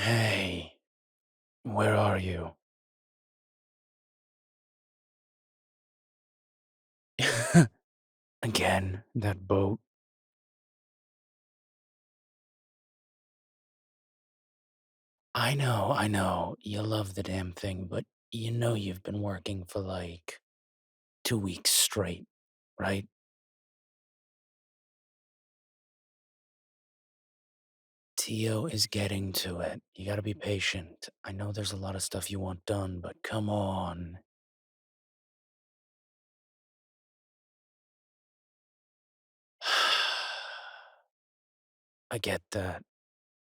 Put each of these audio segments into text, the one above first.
Hey, where are you? Again, that boat. I know. You love the damn thing, but you know you've been working for like 2 weeks straight, right? Tio is getting to it. You gotta be patient. I know there's a lot of stuff you want done, but come on. I get that.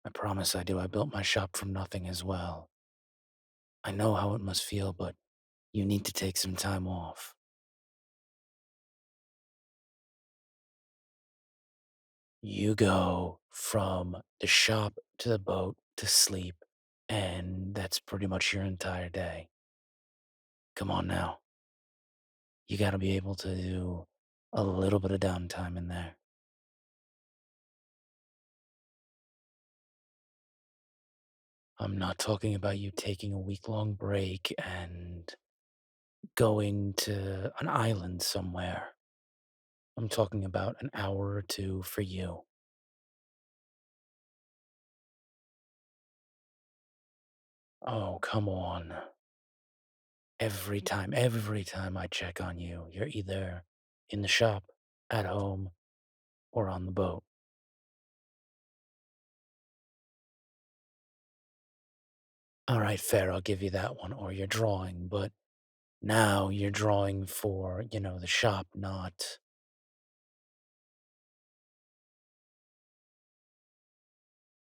I promise I do. I built my shop from nothing as well. I know how it must feel, but you need to take some time off. You go from the shop to the boat to sleep, and that's pretty much your entire day. Come on now. You got to be able to do a little bit of downtime in there. I'm not talking about you taking a week-long break and going to an island somewhere. I'm talking about an hour or two for you. Oh, come on. Every time I check on you, you're either in the shop, at home, or on the boat. All right, fair, I'll give you that one. Or you're drawing, but now you're drawing for, the shop, not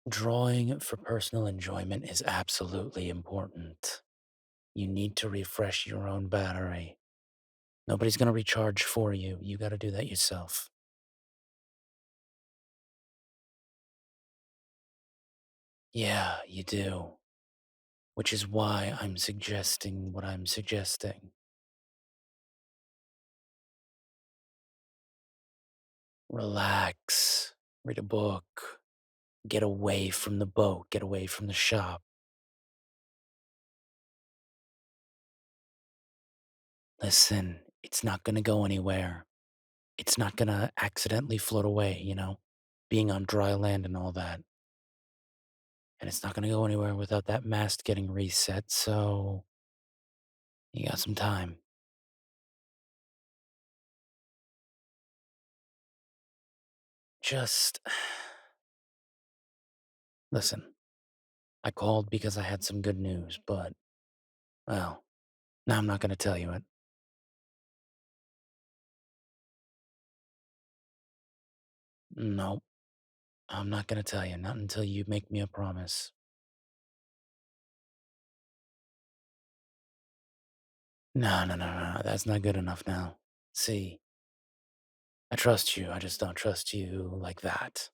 drawing for personal enjoyment is absolutely important. You need to refresh your own battery. Nobody's going to recharge for you. You got to do that yourself. Yeah, you do. Which is why I'm suggesting what I'm suggesting. Relax, read a book, get away from the boat, get away from the shop. Listen, it's not going to go anywhere. It's not going to accidentally float away, being on dry land and all that. And it's not going to go anywhere without that mast getting reset. So you got some time. Just listen. I called because I had some good news, but, well, now I'm not going to tell you it. No, I'm not going to tell you. Not until you make me a promise. No, no, no, no. That's not good enough now. See, I trust you. I just don't trust you like that.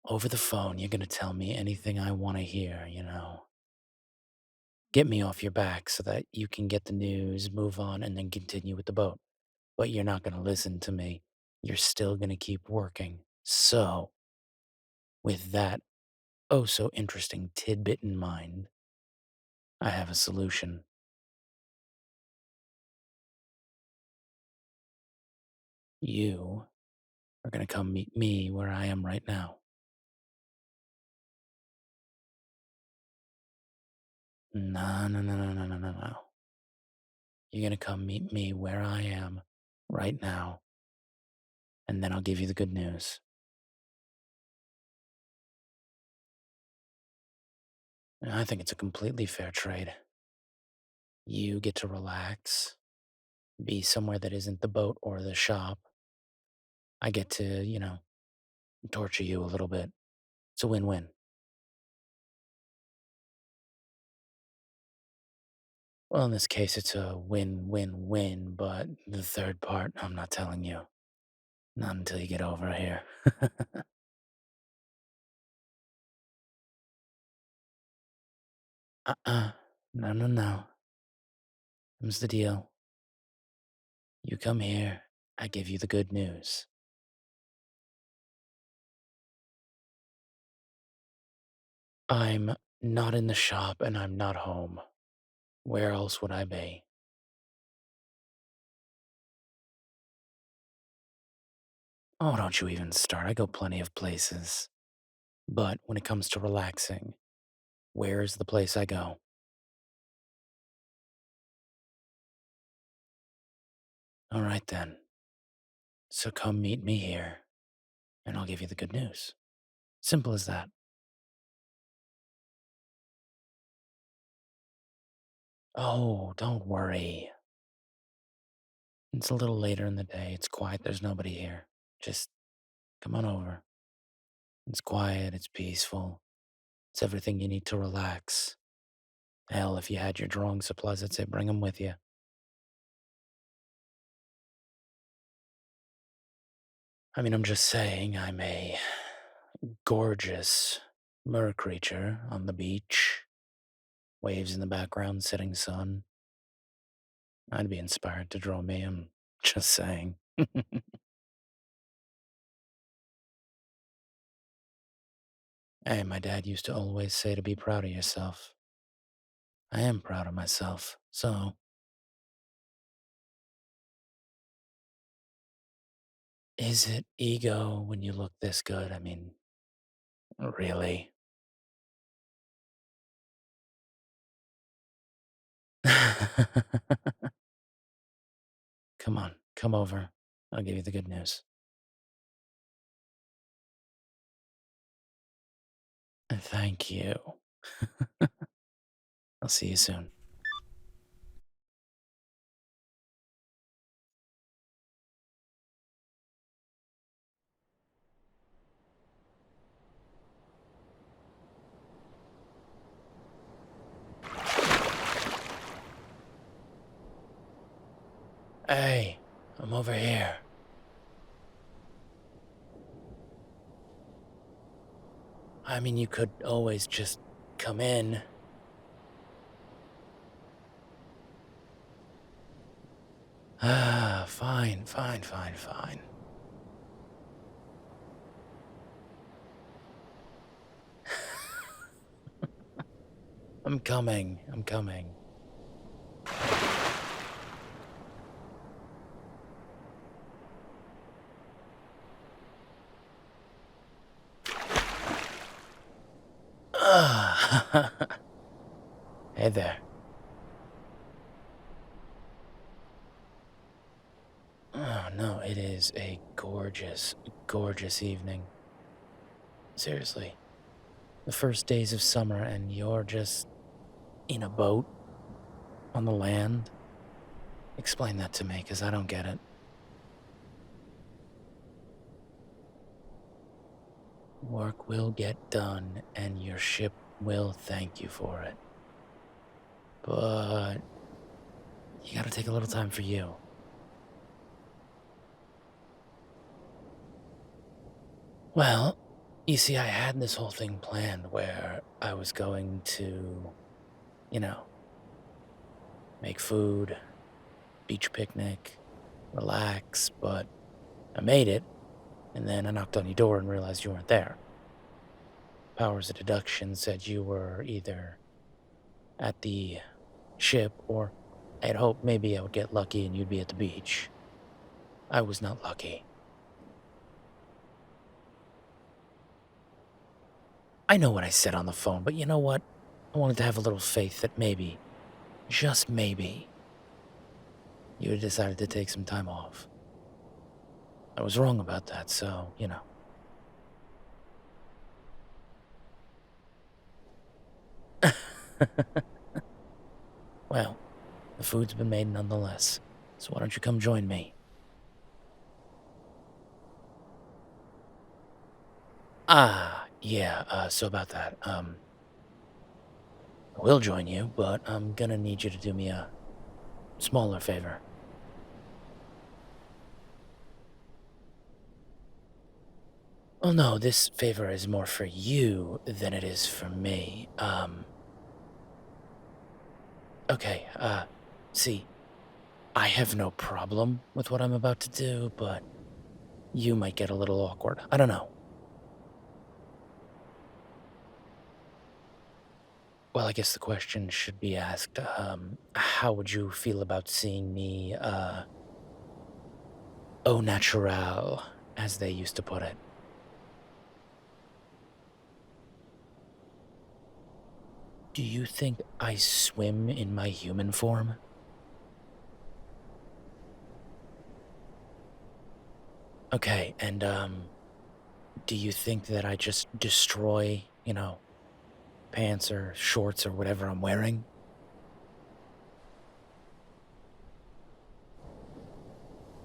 Over the phone, you're going to tell me anything I want to hear. Get me off your back so that you can get the news, move on, and then continue with the boat. But you're not going to listen to me. You're still going to keep working. So, with that oh so interesting tidbit in mind, I have a solution. You are going to come meet me where I am right now. No, no, no, no, no, no, no, no. You're going to come meet me where I am right now, and then I'll give you the good news. I think it's a completely fair trade. You get to relax, be somewhere that isn't the boat or the shop. I get to, torture you a little bit. It's a win win. Well, in this case, it's a win win win, but the third part, I'm not telling you. Not until you get over here. No, no, no. Here's the deal. You come here, I give you the good news. I'm not in the shop and I'm not home. Where else would I be? Oh, don't you even start. I go plenty of places. But when it comes to relaxing, where is the place I go? All right then. So come meet me here, and I'll give you the good news. Simple as that. Oh, don't worry. It's a little later in the day. It's quiet. There's nobody here. Just come on over. It's quiet. It's peaceful. It's everything you need to relax. Hell, if you had your drawing supplies, I'd say bring them with you. I mean, I'm just saying, I'm a gorgeous mer creature on the beach, waves in the background, setting sun. I'd be inspired to draw me. I'm just saying. Hey, my dad used to always say to be proud of yourself. I am proud of myself. So, is it ego when you look this good? I mean, really? Come on, come over. I'll give you the good news. Thank you. I'll see you soon. Hey, I'm over here. I mean, you could always just come in. Ah, fine, fine, fine, fine. I'm coming, I'm coming. Ah. Hey there. Oh no, it is a gorgeous, gorgeous evening. Seriously. The first days of summer, and you're just in a boat on the land? Explain that to me, because I don't get it. Work will get done, and your ship will thank you for it. But you gotta take a little time for you. Well, you see, I had this whole thing planned where I was going to, you know, make food, beach picnic, relax, but I made it, and then I knocked on your door and realized you weren't there. Powers of deduction said you were either at the ship or I had hoped maybe I would get lucky and you'd be at the beach. I was not lucky. I know what I said on the phone, but you know what? I wanted to have a little faith that maybe, just maybe, you had decided to take some time off. I was wrong about that, so, you know. Well, the food's been made nonetheless, so why don't you come join me? Ah, yeah, so about that, I will join you, but I'm gonna need you to do me a smaller favor. Well, no, this favor is more for you than it is for me. Okay, see, I have no problem with what I'm about to do, but you might get a little awkward. I don't know. Well, I guess the question should be asked, how would you feel about seeing me, au naturel, as they used to put it? Do you think I swim in my human form? Okay, and, do you think that I just destroy, pants or shorts or whatever I'm wearing?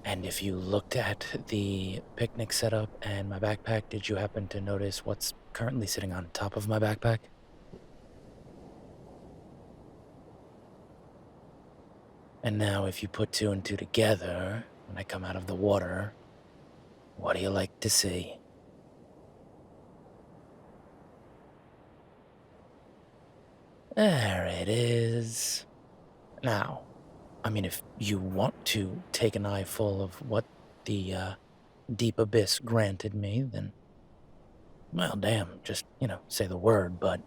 And if you looked at the picnic setup and my backpack, did you happen to notice what's currently sitting on top of my backpack? And now, if you put two and two together, when I come out of the water, what do you like to see? There it is. Now, I mean, if you want to take an eyeful of what the deep abyss granted me, then, well, damn, just, say the word, but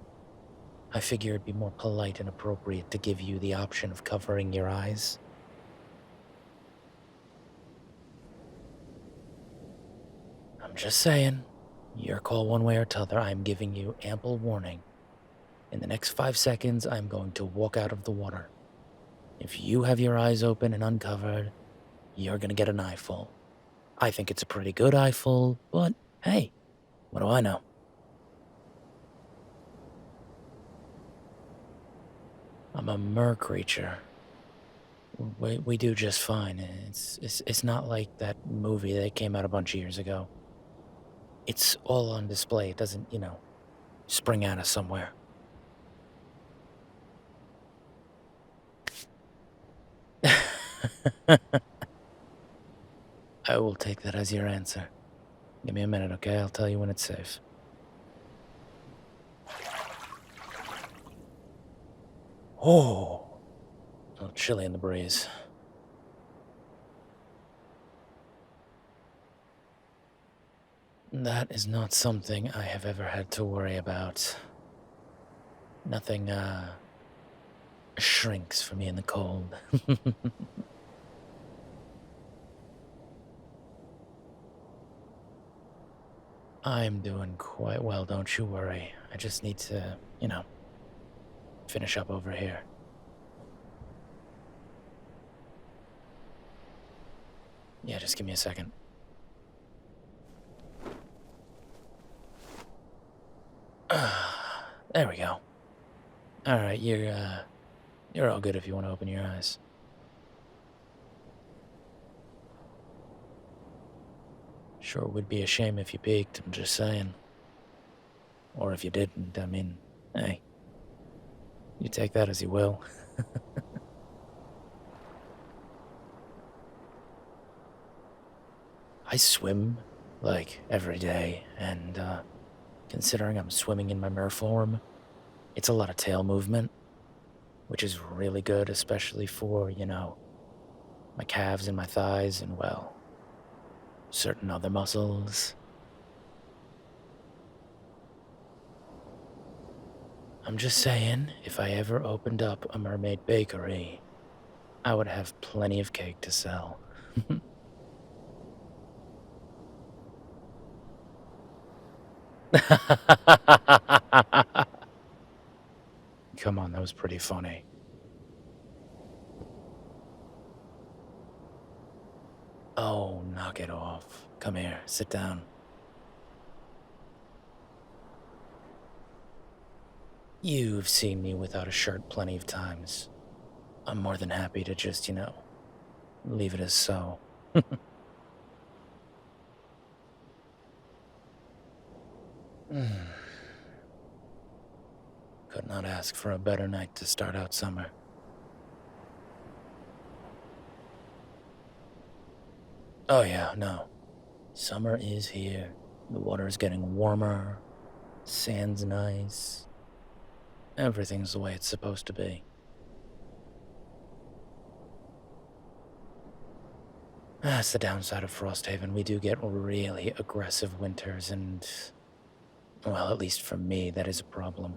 I figure it'd be more polite and appropriate to give you the option of covering your eyes. I'm just saying, your call one way or t'other. I'm giving you ample warning. In the next 5 seconds, I'm going to walk out of the water. If you have your eyes open and uncovered, you're gonna get an eyeful. I think it's a pretty good eyeful, but hey, what do I know? I'm a mer creature. We do just fine. It's not like that movie that came out a bunch of years ago. It's all on display. It doesn't, spring out of somewhere. I will take that as your answer. Give me a minute, okay? I'll tell you when it's safe. Oh, a little chilly in the breeze. That is not something I have ever had to worry about. Nothing, shrinks for me in the cold. I'm doing quite well, don't you worry. I just need to, finish up over here. Yeah, just give me a second. There we go. Alright, you're all good if you want to open your eyes. Sure would be a shame if you peeked, I'm just saying. Or if you didn't, I mean, hey, you take that as you will. I swim, like, every day, and, considering I'm swimming in my mer form, it's a lot of tail movement, which is really good, especially for, my calves and my thighs and, well, certain other muscles. I'm just saying, if I ever opened up a mermaid bakery, I would have plenty of cake to sell. Come on, that was pretty funny. Oh, knock it off. Come here, sit down. You've seen me without a shirt plenty of times. I'm more than happy to just, leave it as so. Could not ask for a better night to start out summer. Oh yeah, no. Summer is here. The water's getting warmer. Sand's nice. Everything's the way it's supposed to be. That's the downside of Frosthaven. We do get really aggressive winters, and, well, at least for me, that is a problem.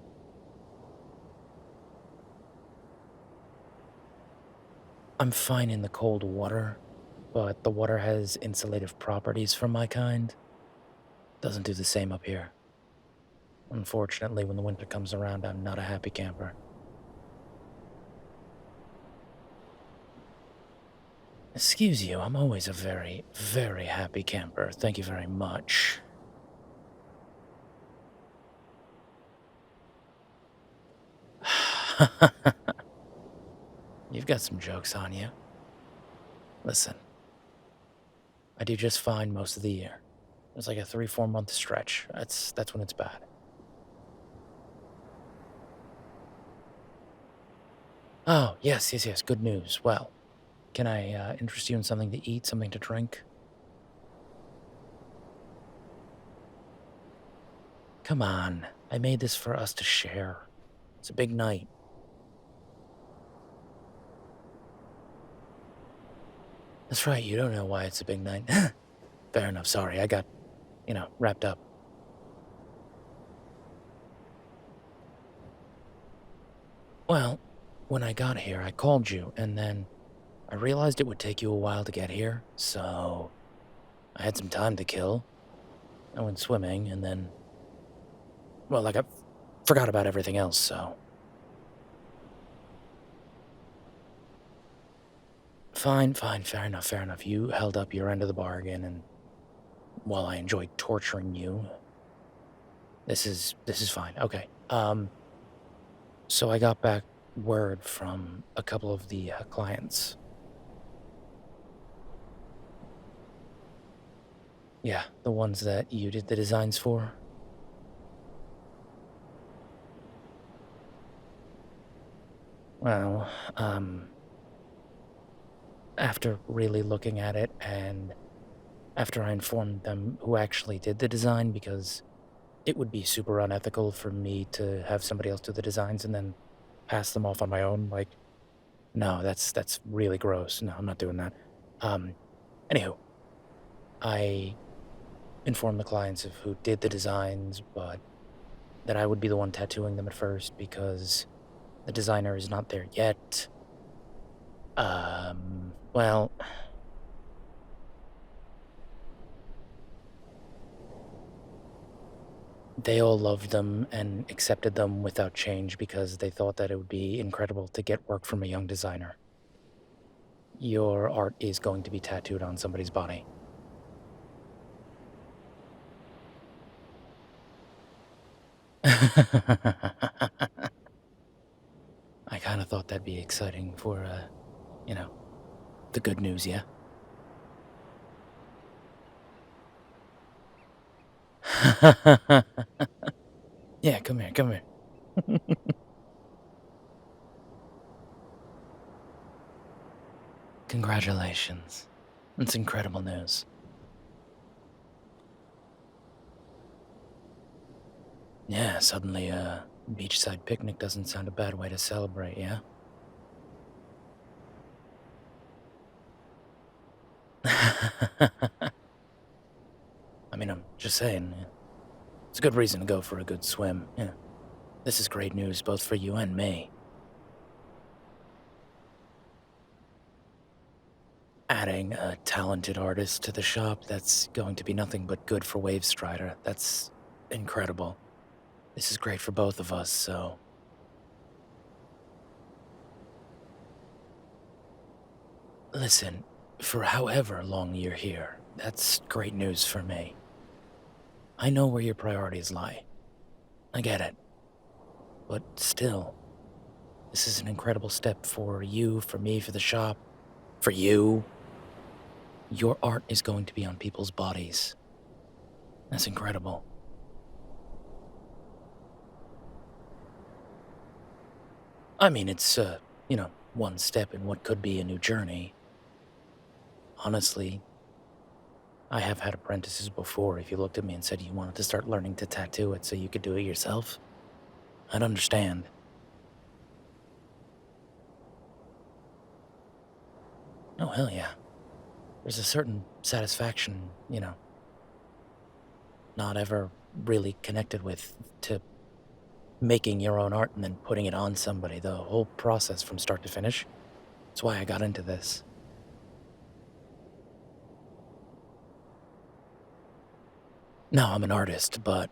I'm fine in the cold water, but the water has insulative properties for my kind. Doesn't do the same up here. Unfortunately, when the winter comes around, I'm not a happy camper. Excuse you, I'm always a very, very happy camper. Thank you very much. You've got some jokes on you. Listen, I do just fine most of the year. It's like a 3-4 month stretch. That's when it's bad. Oh, yes, yes, yes, good news. Well, can I interest you in something to eat, something to drink? Come on, I made this for us to share. It's a big night. That's right, you don't know why it's a big night. Fair enough, sorry, I got, wrapped up. Well, when I got here, I called you, and then I realized it would take you a while to get here, so I had some time to kill. I went swimming, and then, well, like, I forgot about everything else, so. Fine, fine, fair enough, fair enough. You held up your end of the bargain, and while I enjoyed torturing you, this is fine. Okay. So I got back word from a couple of the clients. Yeah, the ones that you did the designs for. Well, after really looking at it and after I informed them who actually did the design, because it would be super unethical for me to have somebody else do the designs and then pass them off on my own. Like, no, that's really gross. No, I'm not doing that. Um, Anywho, I informed the clients of who did the designs, but that I would be the one tattooing them at first because the designer is not there yet. Well, they all loved them and accepted them without change because they thought that it would be incredible to get work from a young designer. Your art is going to be tattooed on somebody's body. I kind of thought that'd be exciting for, you know, the good news, yeah? Yeah, come here, come here. Congratulations. It's incredible news. Yeah, suddenly a beachside picnic doesn't sound a bad way to celebrate, yeah? I mean, I'm just saying, yeah, it's a good reason to go for a good swim, yeah. This is great news both for you and me. Adding a talented artist to the shop, that's going to be nothing but good for Wave Strider. That's incredible. This is great for both of us, so. Listen, for however long you're here, that's great news for me. I know where your priorities lie. I get it. But still, this is an incredible step for you, for me, for the shop, for you. Your art is going to be on people's bodies. That's incredible. I mean, it's, one step in what could be a new journey. Honestly, I have had apprentices before. If you looked at me and said you wanted to start learning to tattoo it so you could do it yourself, I'd understand. Oh, hell yeah. There's a certain satisfaction, not ever really connected with to making your own art and then putting it on somebody. The whole process from start to finish. That's why I got into this. No, I'm an artist, but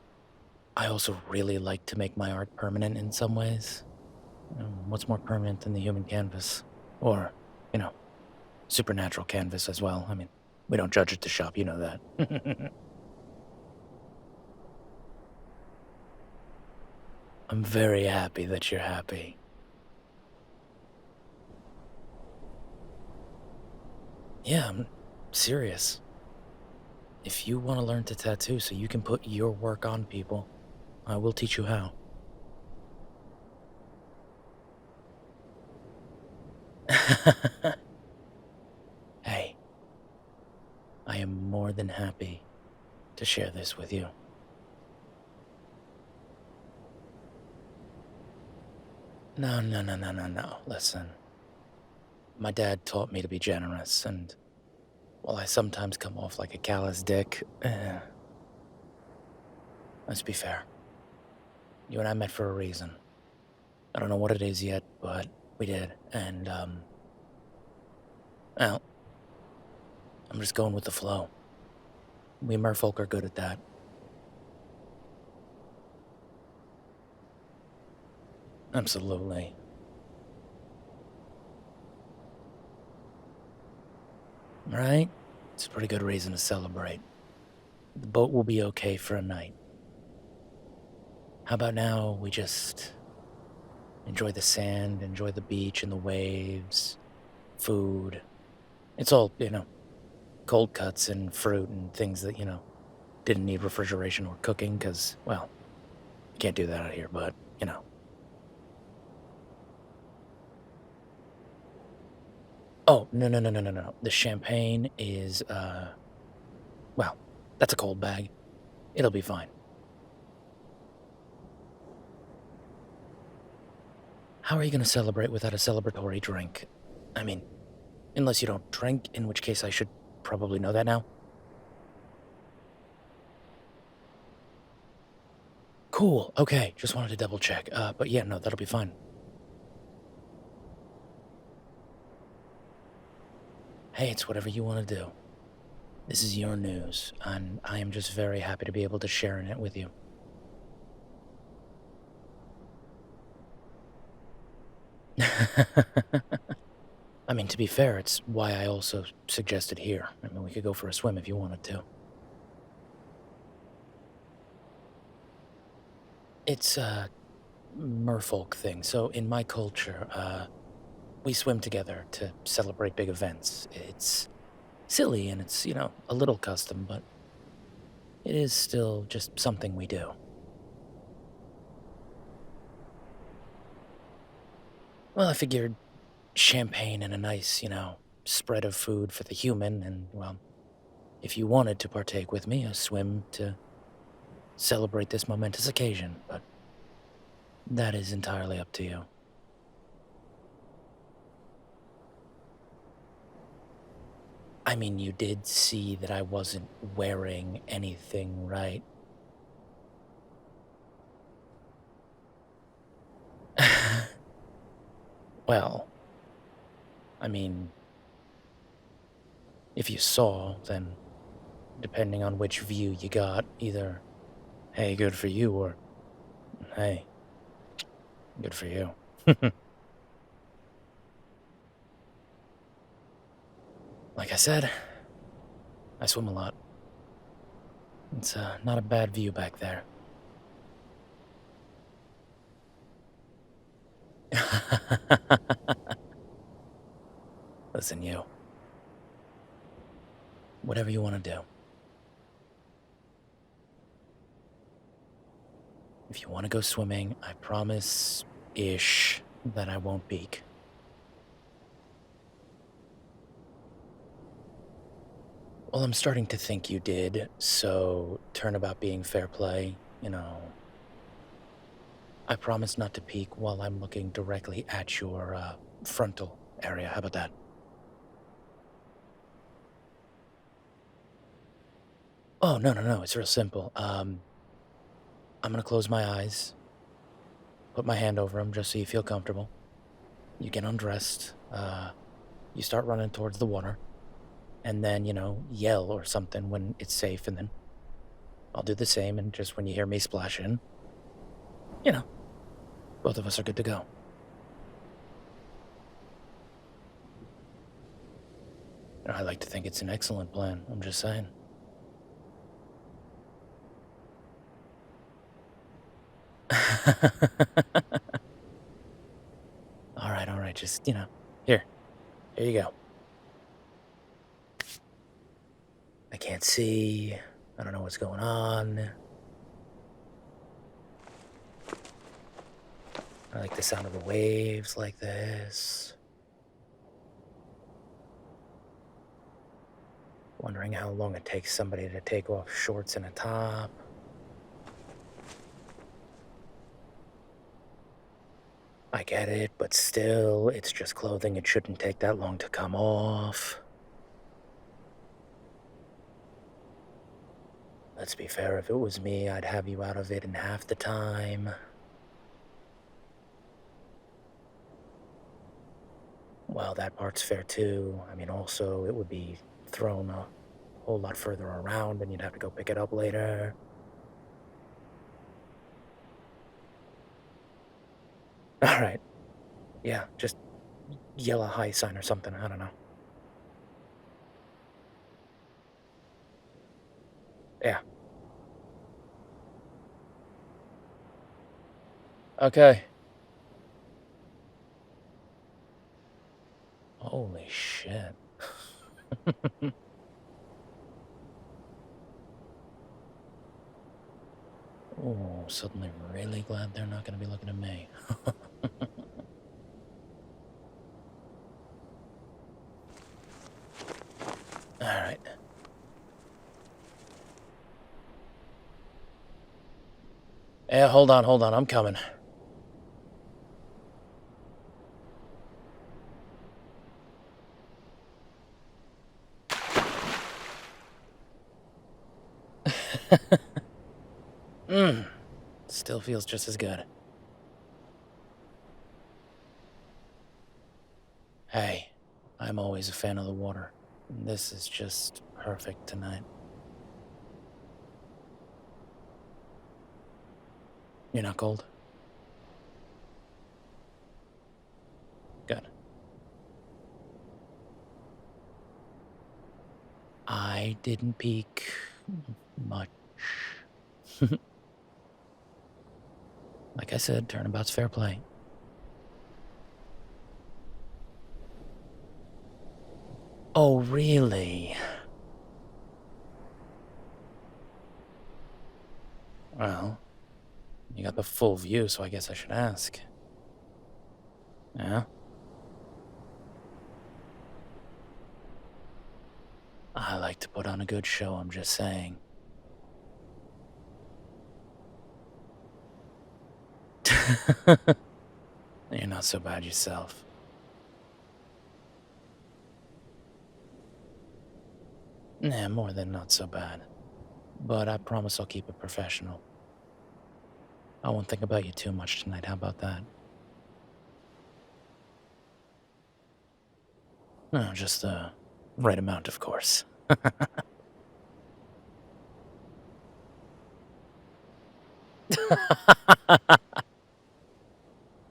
I also really like to make my art permanent in some ways. What's more permanent than the human canvas? Or, you know, supernatural canvas as well. I mean, we don't judge at the shop, you know that. I'm very happy that you're happy. Yeah, I'm serious. If you want to learn to tattoo so you can put your work on people, I will teach you how. Hey, I am more than happy to share this with you. No, no, no, no, no, no. Listen, my dad taught me to be generous, and while I sometimes come off like a callous dick, let's be fair. You and I met for a reason. I don't know what it is yet, but we did. And, well, I'm just going with the flow. We merfolk are good at that. Absolutely. Right? It's a pretty good reason to celebrate. The boat will be okay for a night. How about now we just enjoy the sand, enjoy the beach and the waves, food. It's all, cold cuts and fruit and things that, didn't need refrigeration or cooking because, well, you can't do that out here, but. Oh, no, no, no, no, no, no. The champagne is, well, that's a cold bag. It'll be fine. How are you going to celebrate without a celebratory drink? I mean, unless you don't drink, in which case I should probably know that now. Cool, okay, just wanted to double check. But yeah, no, that'll be fine. Hey, it's whatever you want to do. This is your news, and I am just very happy to be able to share in it with you. I mean, to be fair, it's why I also suggested here. I mean, we could go for a swim if you wanted to. It's a merfolk thing. So in my culture, we swim together to celebrate big events. It's silly and it's, a little custom, but it is still just something we do. Well, I figured champagne and a nice, spread of food for the human, and, well, if you wanted to partake with me, a swim to celebrate this momentous occasion, but that is entirely up to you. I mean, you did see that I wasn't wearing anything, right? Well, I mean, if you saw, then depending on which view you got, either, hey, good for you, or, hey, good for you. Like I said, I swim a lot. It's not a bad view back there. Listen, you. Whatever you want to do. If you want to go swimming, I promise-ish that I won't peek. Well, I'm starting to think you did, so turnabout being fair play, I promise not to peek while I'm looking directly at your, frontal area. How about that? Oh, no, no, no, it's real simple. I'm gonna close my eyes, put my hand over them just so you feel comfortable. You get undressed. you start running towards the water, and then, yell or something when it's safe, and then I'll do the same, and just when you hear me splash in, both of us are good to go. I like to think it's an excellent plan, I'm just saying. All right, just, here you go. I can't see, I don't know what's going on. I like the sound of the waves like this. Wondering how long it takes somebody to take off shorts and a top. I get it, but still, it's just clothing. It shouldn't take that long to come off. Let's be fair, if it was me, I'd have you out of it in half the time. Well, that part's fair too. I mean, also, it would be thrown a whole lot further around and you'd have to go pick it up later. All right. Yeah, just yell a hi sign or something. I don't know. Yeah. Okay. Holy shit. Oh, suddenly really glad they're not going to be looking at me. All right. Yeah, hold on, I'm coming. Still feels just as good. Hey, I'm always a fan of the water. This is just perfect tonight. You're not cold? Good. I didn't peek much. Like I said, turnabout's fair play. Oh, really? Well, you got the full view, so I guess I should ask. Yeah? I like to put on a good show, I'm just saying. You're not so bad yourself. Nah, more than not so bad. But I promise I'll keep it professional. I won't think about you too much tonight, how about that? No, just the right amount, of course.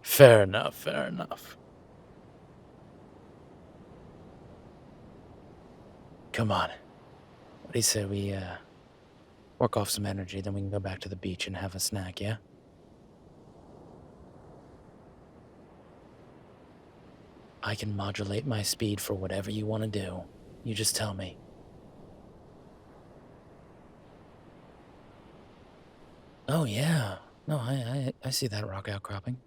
Fair enough, fair enough. Come on. What do you say we, work off some energy, then we can go back to the beach and have a snack, yeah? I can modulate my speed for whatever you want to do. You just tell me. Oh, yeah. No, I see that rock outcropping.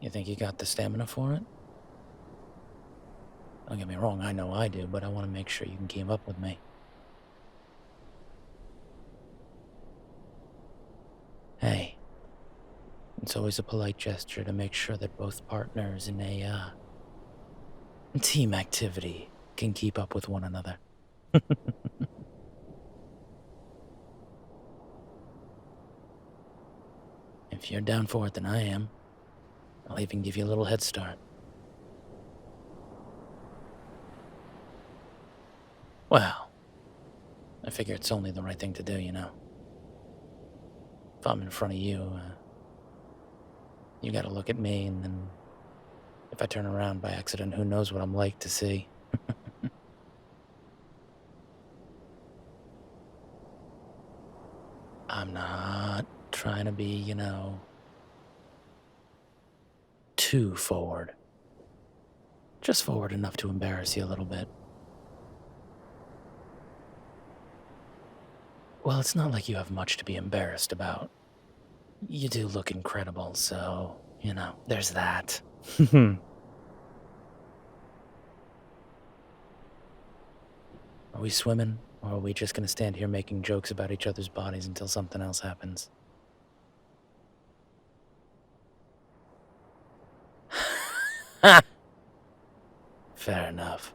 You think you got the stamina for it? Don't get me wrong, I know I do, but I want to make sure you can keep up with me. Hey, it's always a polite gesture to make sure that both partners in a, team activity can keep up with one another. If you're down for it, then I am. I'll even give you a little head start. Well, I figure it's only the right thing to do, you know. If I'm in front of you, you gotta look at me, and then if I turn around by accident, who knows what I'm like to see. I'm not trying to be, you know, too forward. Just forward enough to embarrass you a little bit. Well, it's not like you have much to be embarrassed about. You do look incredible, so, you know, there's that. Are we swimming, or are we just gonna stand here making jokes about each other's bodies until something else happens? Fair enough.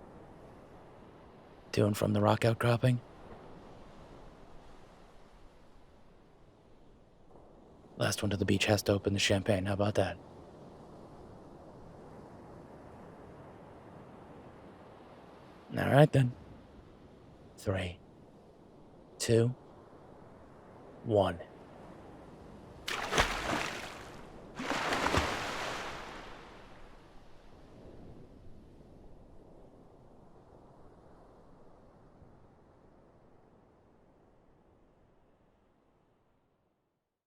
To and from the rock outcropping? Last one to the beach has to open the champagne. How about that? All right, then. 3, 2, 1.